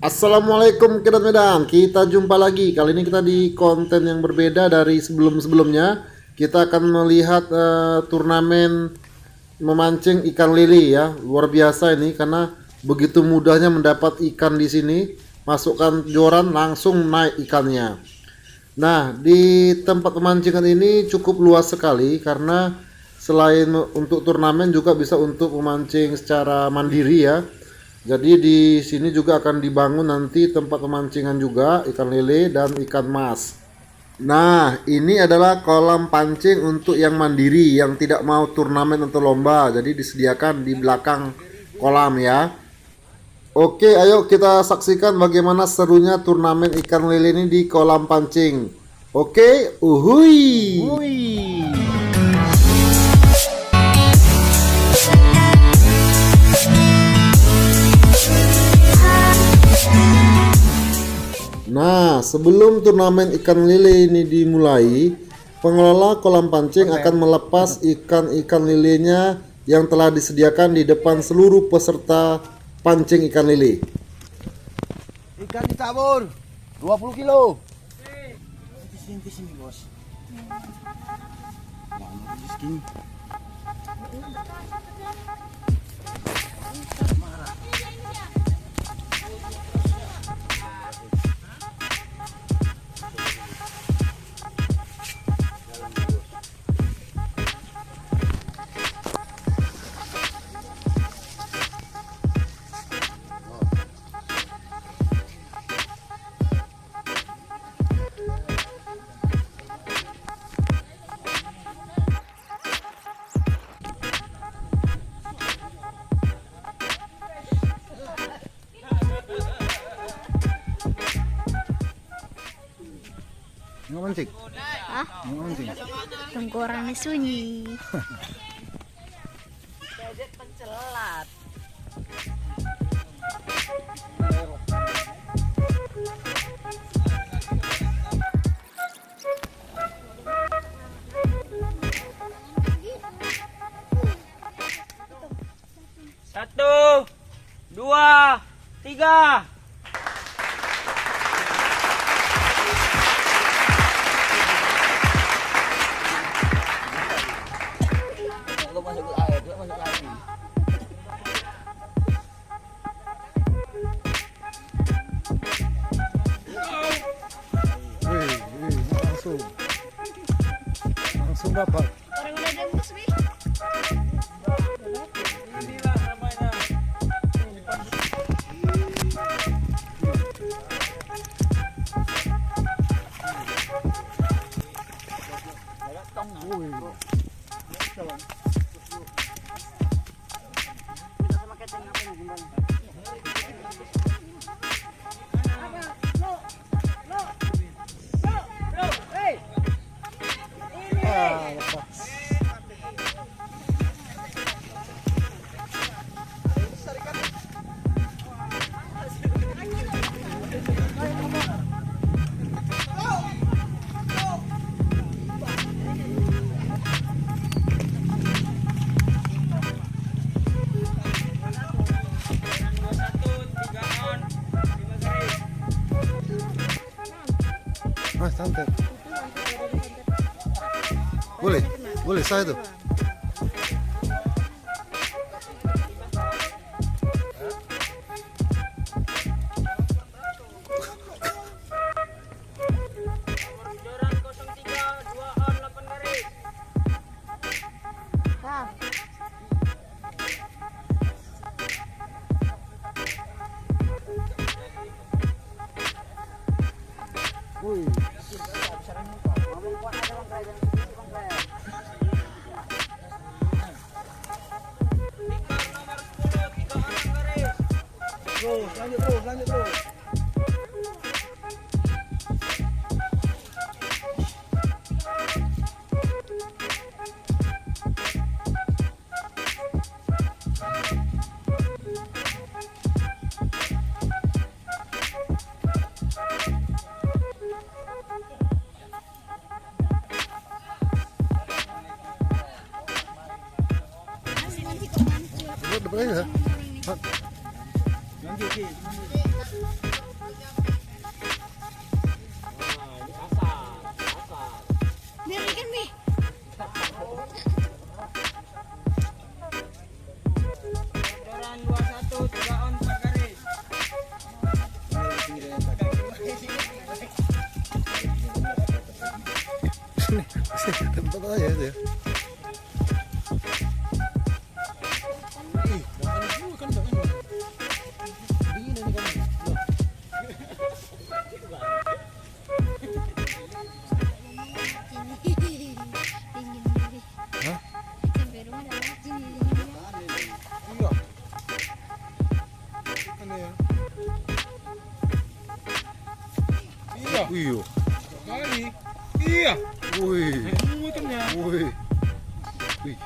Assalamualaikum Kedat Medan. Kita jumpa lagi. Kali ini kita di konten yang berbeda dari sebelum-sebelumnya. Kita akan melihat turnamen memancing ikan lele ya. Luar biasa ini karena begitu mudahnya mendapat ikan di sini. Masukkan joran langsung naik ikannya. Nah, di tempat pemancingan ini cukup luas sekali karena selain untuk turnamen juga bisa untuk memancing secara mandiri ya. Jadi di sini juga akan dibangun nanti tempat pemancingan juga ikan lele dan ikan mas. Nah, ini adalah kolam pancing untuk yang mandiri yang tidak mau turnamen atau lomba. Jadi disediakan di belakang kolam ya. Oke, ayo kita saksikan bagaimana serunya turnamen ikan lele ini di kolam pancing. Oke, uhui. Nah, sebelum turnamen ikan lele ini dimulai, pengelola kolam pancing akan melepas ikan-ikan lelenya yang telah disediakan di depan seluruh peserta pancing ikan lele. Ikan ditabur 20 kilo. Sini bos. Mancing? Hah? Mancing? Tengkoraknya sunyi. Dedek pencelat. Satu, dua, tiga. Masuk air, masuk lagi. Langsung dapat. Orang udah jemput sih. Inilah namanya. Mas, santai. Boleh saya tuh. Joran 03 2 on 8 garis. Hah? Lanjut terus. Depan aja. Lanjut. Iya. Iya. Kali. Iya. Wih. Ikannya. Wih. Wih.